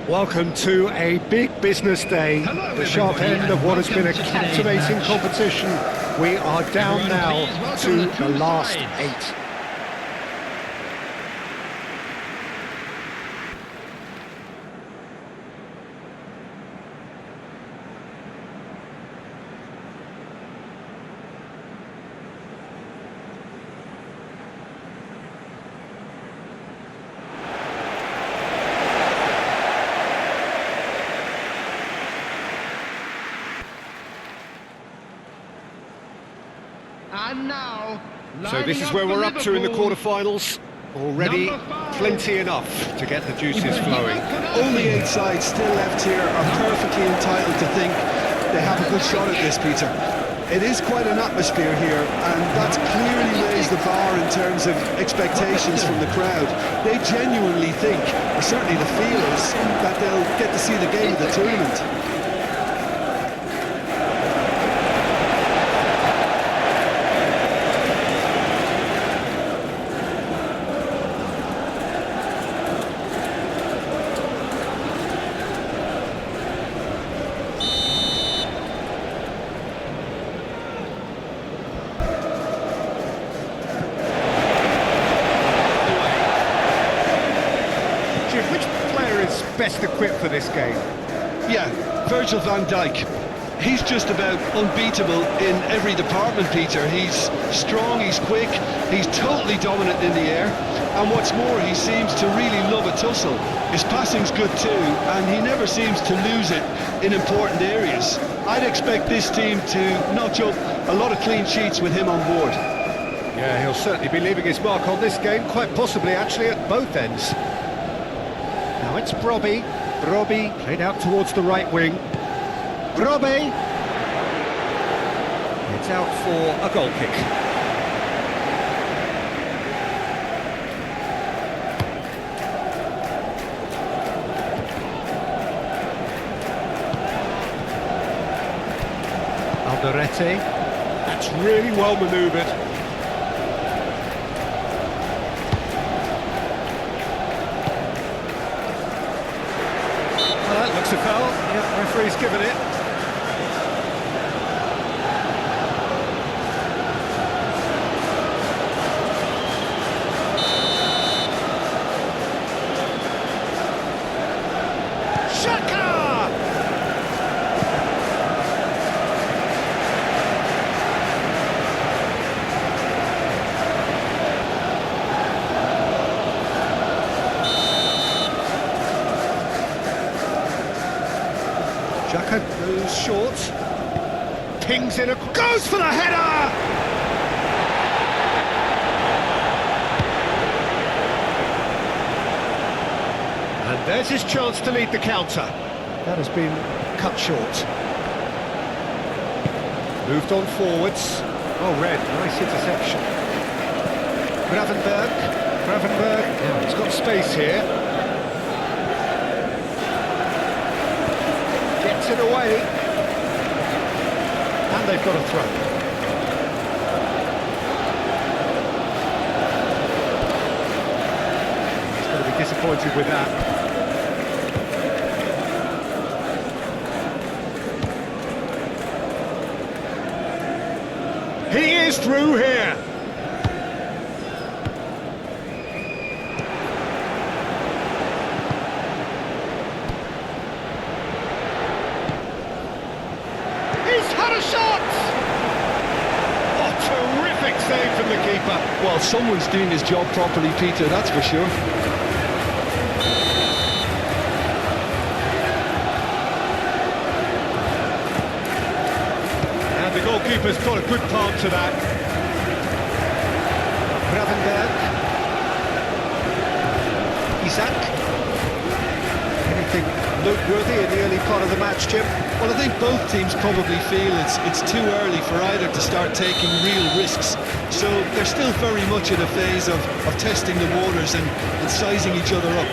Welcome to a big business day, the sharp end of what has been a captivating competition. We are down now to the last 8. And now, So this is where we're up to in the quarterfinals. Already plenty enough to get the juices flowing. Only 8 sides still left here are perfectly entitled to think they have a good shot at this, Peter. It is quite an atmosphere here, and that's clearly raised the bar in terms of expectations from the crowd. They genuinely think, or certainly the feel is, that they'll get to see the game of the tournament. Which player is best equipped for this game? Yeah, Virgil van Dijk. He's just about unbeatable in every department, Peter. He's strong, he's quick, he's totally dominant in the air, and what's more, he seems to really love a tussle. His passing's good too, and he never seems to lose it in important areas. I'd expect this team to notch up a lot of clean sheets with him on board. Yeah, he'll certainly be leaving his mark on this game, quite possibly actually at both ends. Now it's Brobbey. Brobbey played out towards the right wing. Brobbey! It's out for a goal kick. Alderete. That's really well manoeuvred. Well, that looks a foul. Yeah, referee's given it. Xhaka moves short, pings in, goes for the header! And there's his chance to lead the counter. That has been cut short. Moved on forwards. Oh, Red, nice interception. Gravenberg, yeah, he's got space here. Gets it away, and they've got a throw. He's going to be disappointed with that. He is through here. Save from the keeper. Well, someone's doing his job properly, Peter, that's for sure. And the goalkeeper's got a good part to that. Gravenberg. Isaac. Anything noteworthy in the early part of the match, Jim? Well, I think both teams probably feel it's too early for either to start taking real risks. So they're still very much in a phase of testing the waters and sizing each other up.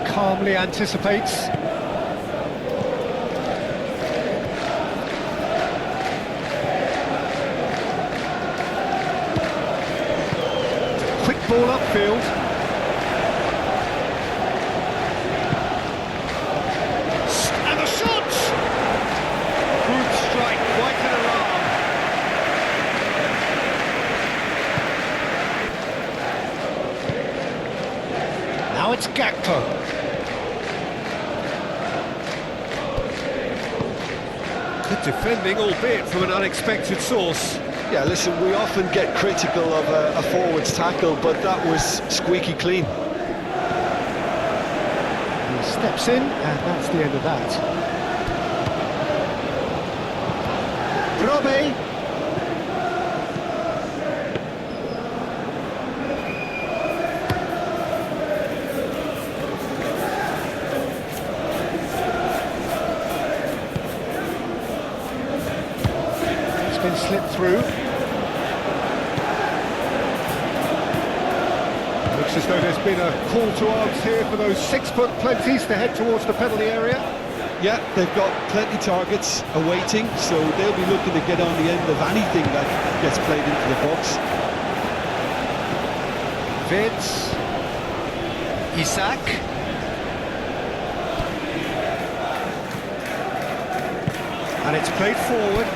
Calmly anticipates. ball upfield. And the shot! Good strike, quite an alarm. Now it's Gakpo. Good defending, albeit from an unexpected source. Yeah, listen, we often get critical of a forward's tackle, but that was squeaky clean. He steps in, and that's the end of that. Robbie! It's been slipped through. Looks as though there's been a call to arms here for those 6-foot plenties to head towards the penalty area. Yeah, they've got plenty targets awaiting, so they'll be looking to get on the end of anything that gets played into the box. Vince. Isak. And it's played forward.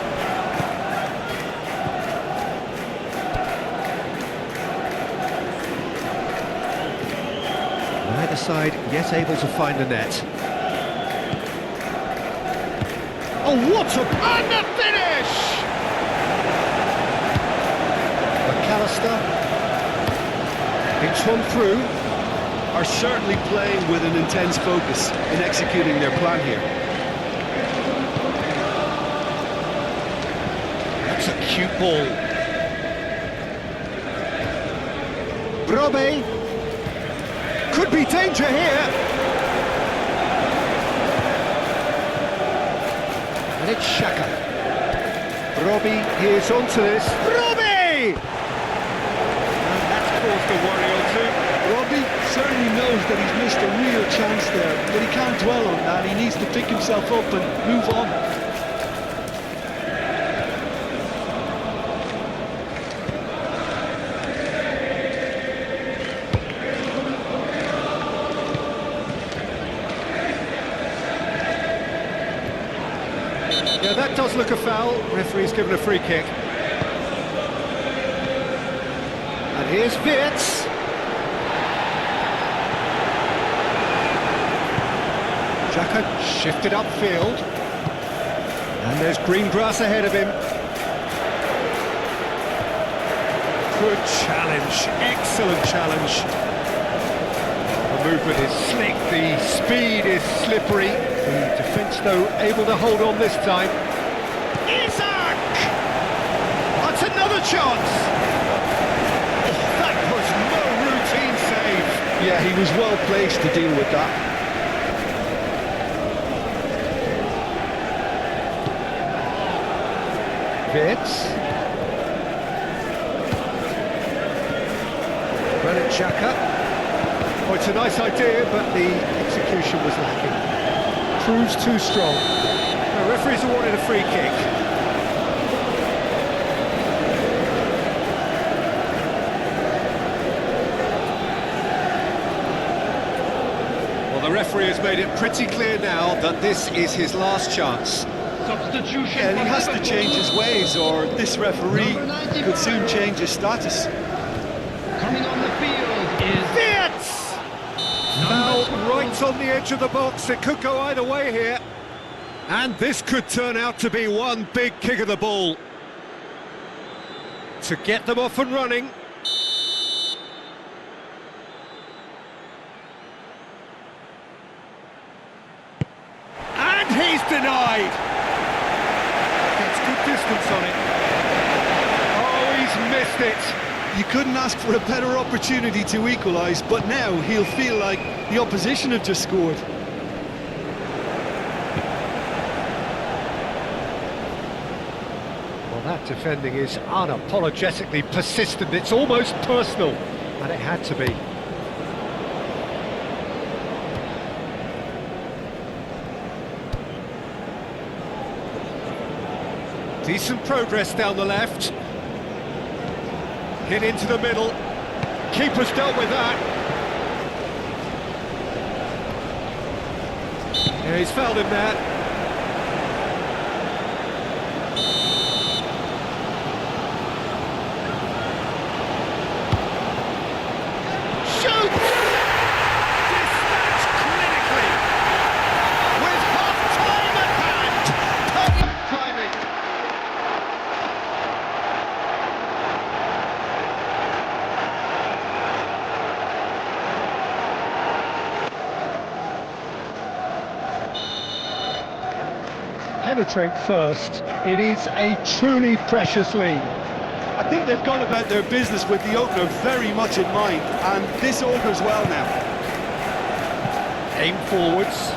Neither side yet able to find the net. Oh, what a... And the finish! McAllister. It's one through. Are certainly playing with an intense focus in executing their plan here. That's a cute ball. Brobbey. Could be danger here. And it's Xhaka. Robbie is onto this. Robbie! And that's caused a worry or two. Robbie certainly knows that he's missed a real chance there, but he can't dwell on that. He needs to pick himself up and move on. Yeah, that does look a foul. Referee's given a free kick. And here's Wirtz. Xhaka shifted upfield. And there's green grass ahead of him. Good challenge, excellent challenge. The movement is slick, the speed is slippery. The defence, though, able to hold on this time. Isak! That's another chance! Oh, that was no routine save. Yeah, he was well placed to deal with that. Wirtz. Granit Xhaka. Oh, it's a nice idea, but the execution was lacking. Proves too strong. The referee's awarded a free kick. Well, the referee has made it pretty clear now that this is his last chance. Substitution. And he has to change his ways, or this referee could soon change his status. Coming on the field is Wirtz! Foul right on the edge of the box. It could go either way here. And this could turn out to be one big kick of the ball to get them off and running. And he's denied. Gets good distance on it. Oh, he's missed it. You couldn't ask for a better opportunity to equalise, but now he'll feel like the opposition have just scored. Well, that defending is unapologetically persistent. It's almost personal, and it had to be. Decent progress down the left. Hit into the middle. keeper's dealt with that. Yeah, he's fouled him there. Shoots! Dispatched clinically. With half-time at hand. Perfect timing. Penetrate first. It is a truly precious lead. I think they've gone about their business with the opener very much in mind, and this augurs well now. Aim forwards.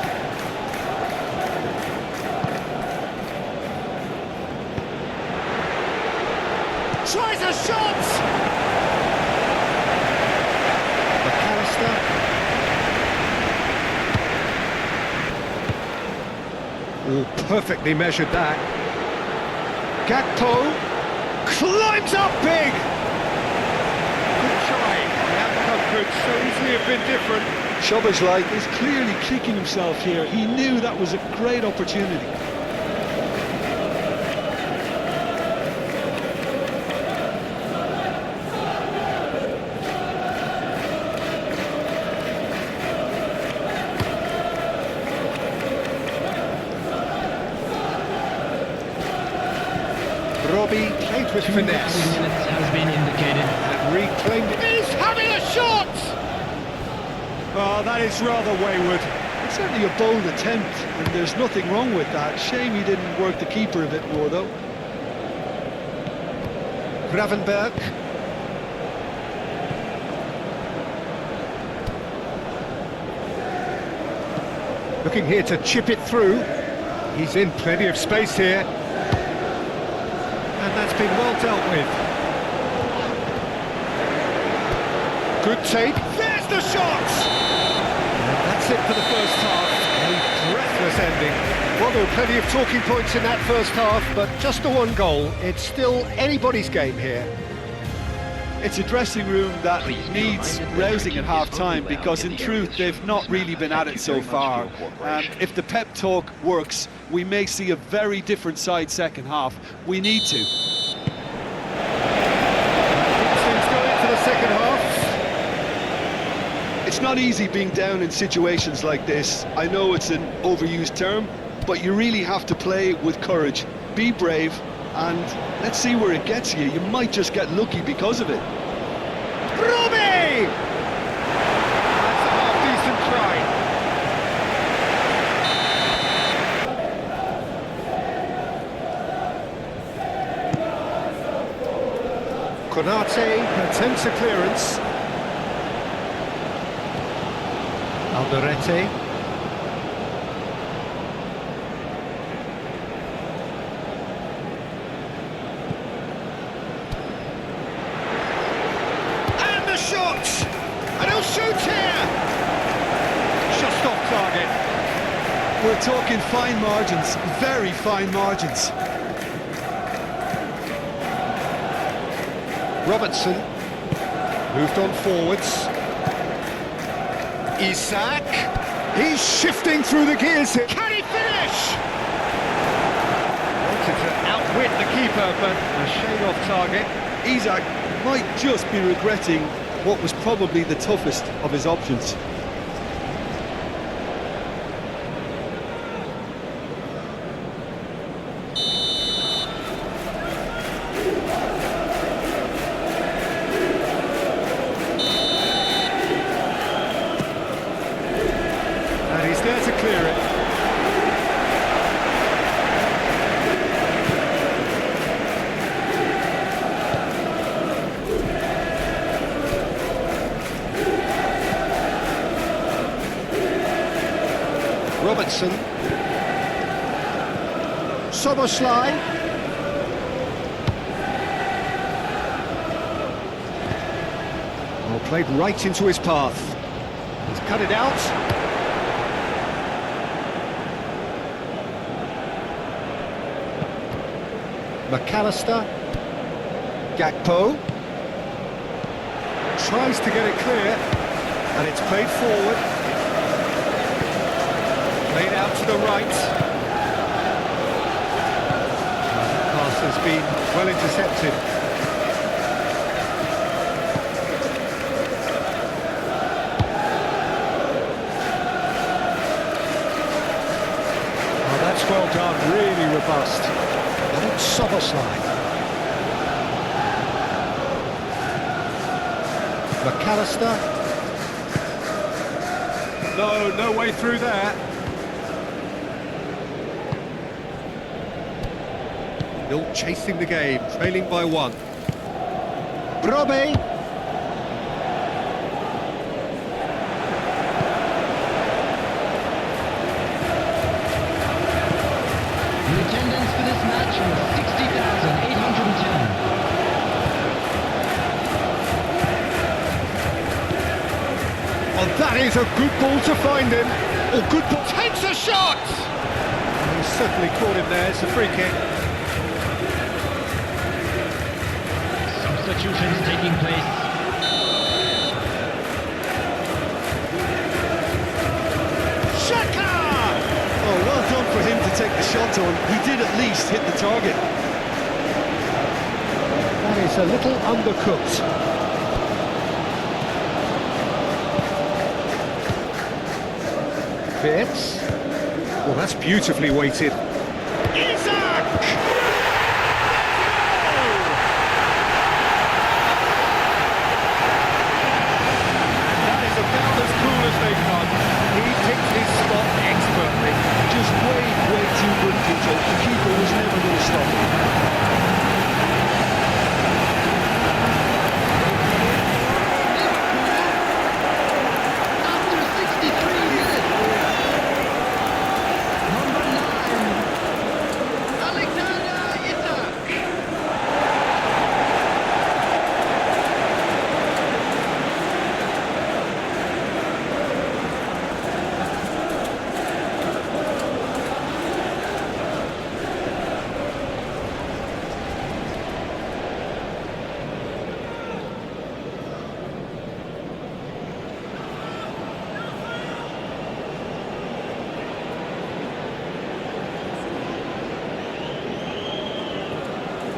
Tries a shot! McAllister. Oh, perfectly measured that. Gakpo climbs up big! Good try. The outcome could so easily have been different. Szoboszlai is clearly kicking himself here. He knew that was a great opportunity. Robbie played with finesse. Minutes has been indicated. And reclaimed it. He's having a shot! Oh, that is rather wayward. It's certainly a bold attempt, and there's nothing wrong with that. Shame he didn't work the keeper a bit more, though. Gravenberg. Looking here to chip it through. He's in plenty of space here. And that's been well dealt with. Good take. There's the shot! And that's it for the first half. A breathless ending. Well, there were plenty of talking points in that first half, but just the one goal. It's still anybody's game here. It's a dressing room that needs rousing at half-time, because in truth they've not really been at it so far. If the pep talk works, we may see a very different side second half. We need to. Things go into the second half. It's not easy being down in situations like this. I know it's an overused term, but you really have to play with courage. Be brave, and let's see where it gets you. You might just get lucky because of it. Robbie! That's a half-decent try. Konate attempts a clearance. Alderete. And the shot! And he'll shoot here! Just off target. We're talking fine margins, very fine margins. Robertson moved on forwards. Isak, he's shifting through the gears here. Can he finish? Wanted to outwit the keeper, but a shade off target. Isak might just be regretting what was probably the toughest of his options. And he's there to clear it. Robertson. Szoboszlai. Well, played right into his path. He's cut it out. McAllister. Gakpo. tries to get it clear, and it's played forward. Played out to the right. The pass has been well intercepted. Oh, that's well done, really robust. And it's Soboslai. McAllister. No way through there. Still chasing the game, trailing by 1. Brobbey. The attendance for this match was 60,810. Well, that is a good ball to find him. Oh, good ball. Takes a shot! He's certainly caught him there. It's a free kick. Substitutions taking place. Shaka! Oh, well done for him to take the shot on. He did at least hit the target. That is a little undercooked. Fitz. Well, that's beautifully weighted. Isaac! That is about as cool as they come. He picked his spot expertly. Just way too good, Peter. The keeper was never going to stop him.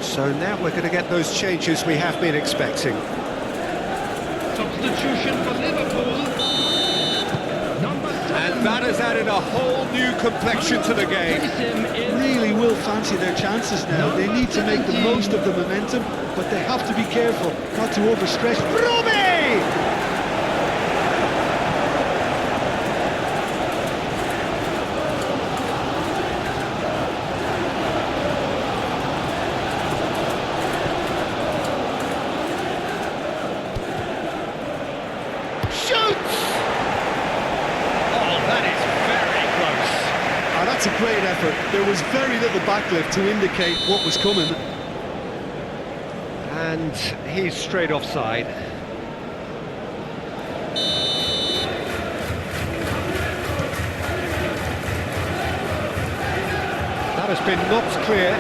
So now we're going to get those changes we have been expecting. Substitution for Liverpool. Number 7. And that has added a whole new complexion to the game. Really will fancy their chances now. They need to make the most of the momentum, but they have to be careful not to overstretch. Brobbey! That's a great effort. There was very little backlift to indicate what was coming. And he's straight offside. That has been knocked clear.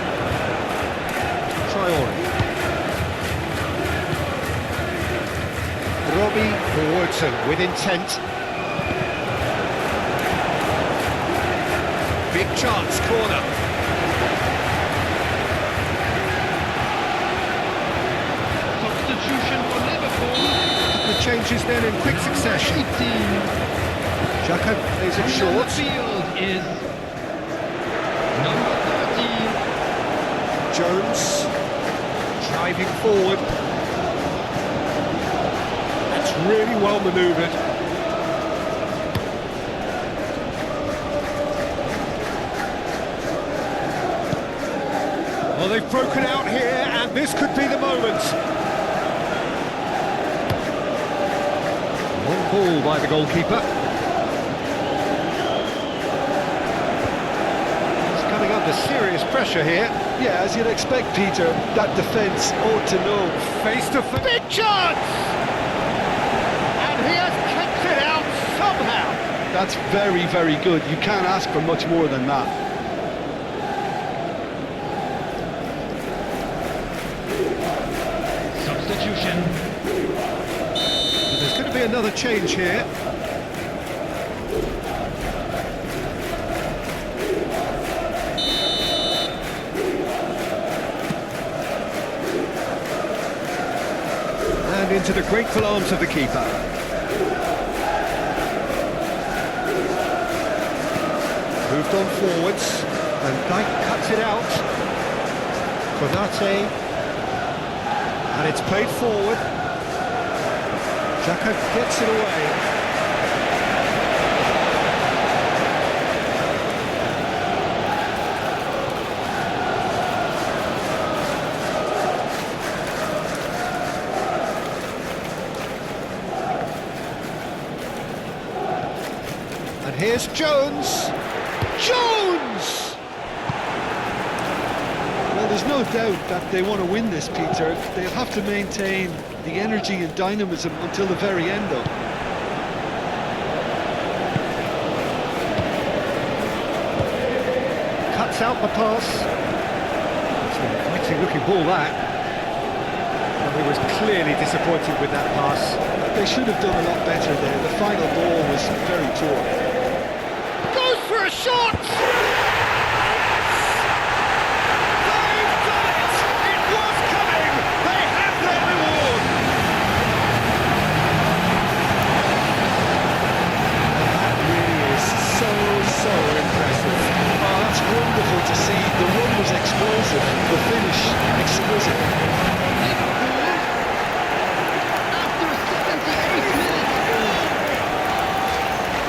Traore. Robbie Forwardson with intent. Big chance, corner. Substitution for Liverpool. The changes then in quick succession. 18. Xhaka plays it On short. the field is number 13. Jones driving forward. That's really well manoeuvred. Well, they've broken out here, and this could be the moment. Long ball by the goalkeeper. He's coming under serious pressure here. Yeah, as you'd expect, Peter, that defence ought to know. Face to face. Big chance! And he has kicked it out somehow. That's very good. You can't ask for much more than that. Substitution. going to be another change here. And into the grateful arms of the keeper. Moved on forwards, and Dyke cuts it out. Konate, and it's played forward. Xhaka gets it away. And here's Jones. Jones! Well, there's no doubt that they want to win this, Peter. They'll have to maintain the energy and dynamism until the very end, though. Cuts out the pass. It's an inviting looking ball, that. And he was clearly disappointed with that pass. They should have done a lot better there. The final ball was very poor. Goes for a shot! So impressive. Oh, that's wonderful to see. The run was explosive, the finish exquisite. After 78 minutes.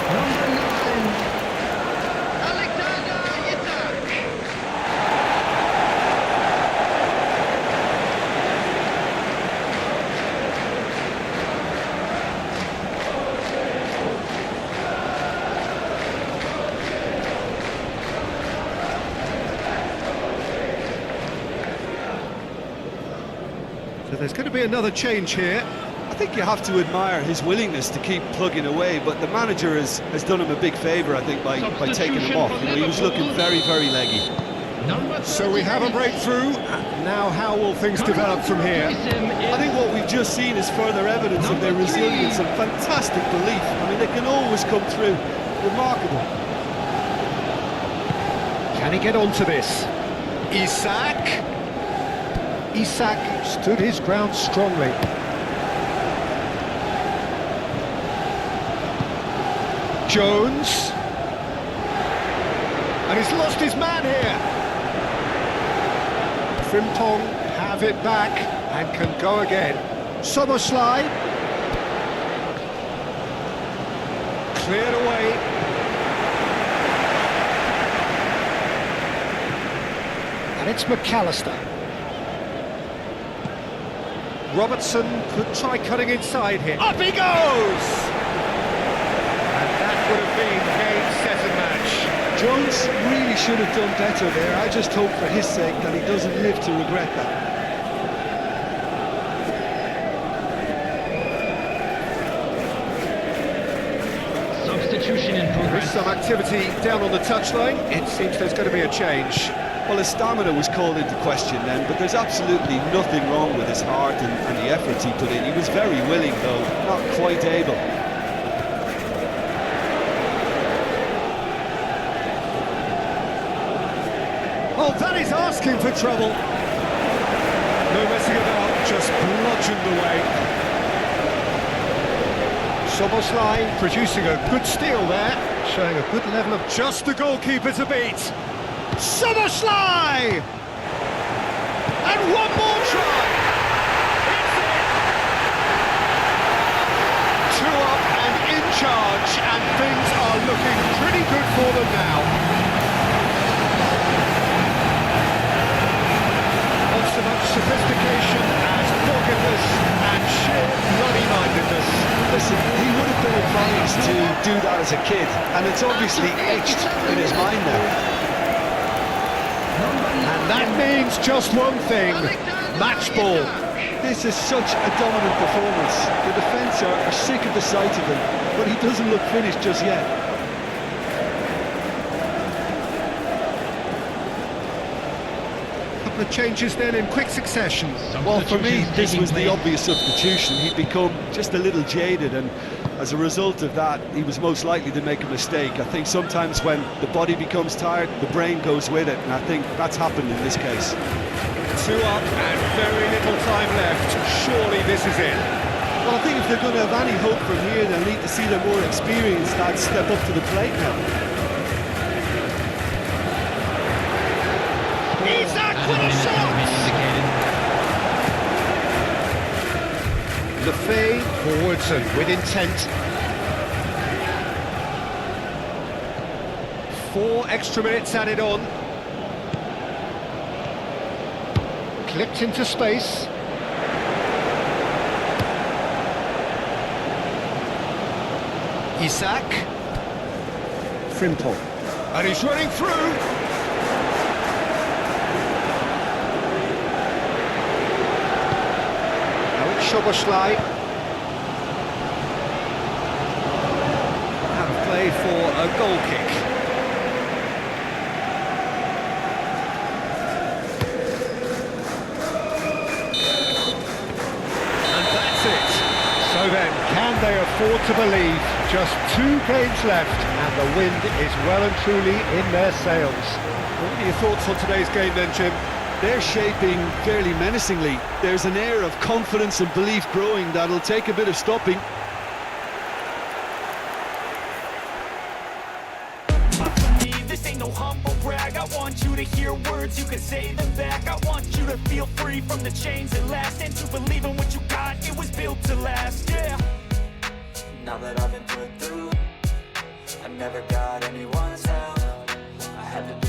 Number 9. Alexander Isak. So there's going to be another change here. I think you have to admire his willingness to keep plugging away, but the manager has done him a big favour, I think, by taking him off. You know, he was looking very, very leggy. So we have a breakthrough. Now how will things develop from here? I think what we've just seen is further evidence of their resilience and fantastic belief. I mean, they can always come through. Remarkable. Can he get onto this? Isak. Isak stood his ground strongly. Jones. And he's lost his man here. Frimpong have it back and can go again. Soboslai. Cleared away. And it's McAllister. Robertson could try cutting inside here. Up he goes! And that would have been game, set and match. Jones really should have done better there. I just hope for his sake that he doesn't live to regret that. Substitution in There's progress. some activity down on the touchline. It seems there's going to be a change. Well, his stamina was called into question then, but there's absolutely nothing wrong with his heart and the efforts he put in. He was very willing, though, not quite able. Oh, that is asking for trouble. No messing about, just bludgeoned away. Soboslai producing a good steal there, showing a good level of just the goalkeeper to beat. Soboslai! And one more try! It's in! 2 up and in charge, and things are looking pretty good for them now. Not so much sophistication as doggedness and sheer bloody-mindedness. Listen, he would have been advised to do that as a kid, and it's obviously etched in his mind now. And that means just one thing, match ball. This is such a dominant performance. The defence are sick of the sight of him, but he doesn't look finished just yet. A The changes then in quick succession. Well, for me, Substitutions this taking was the place. obvious substitution. He'd become just a little jaded, and as a result of that, he was most likely to make a mistake. I think sometimes when the body becomes tired, the brain goes with it, and I think that's happened in this case. 2 up and very little time left. Surely this is it. Well, I think if they're going to have any hope from here, they'll need to see their more experienced lads step up to the plate now. Isak And with a a minute has shot! been indicated. Lefebvre forwards and with intent. 4 extra minutes added on. Clipped into space. Isak. Frimpong. And he's running through. Now it's Szoboszlai. Out of play for a goal kick. And that's it. So then, can they afford to believe? Just 2 games left, and the wind is well and truly in their sails. What are your thoughts on today's game then, Jim? They're shaping fairly menacingly. There's an air of confidence and belief growing that'll take a bit of stopping. This ain't no humble brag. I want you to hear words, you can say them back. I want you to feel free from the chains that last, and to believe in what you got, it was built to last, yeah. Now that I've been put through, I never got anyone's help. I had to do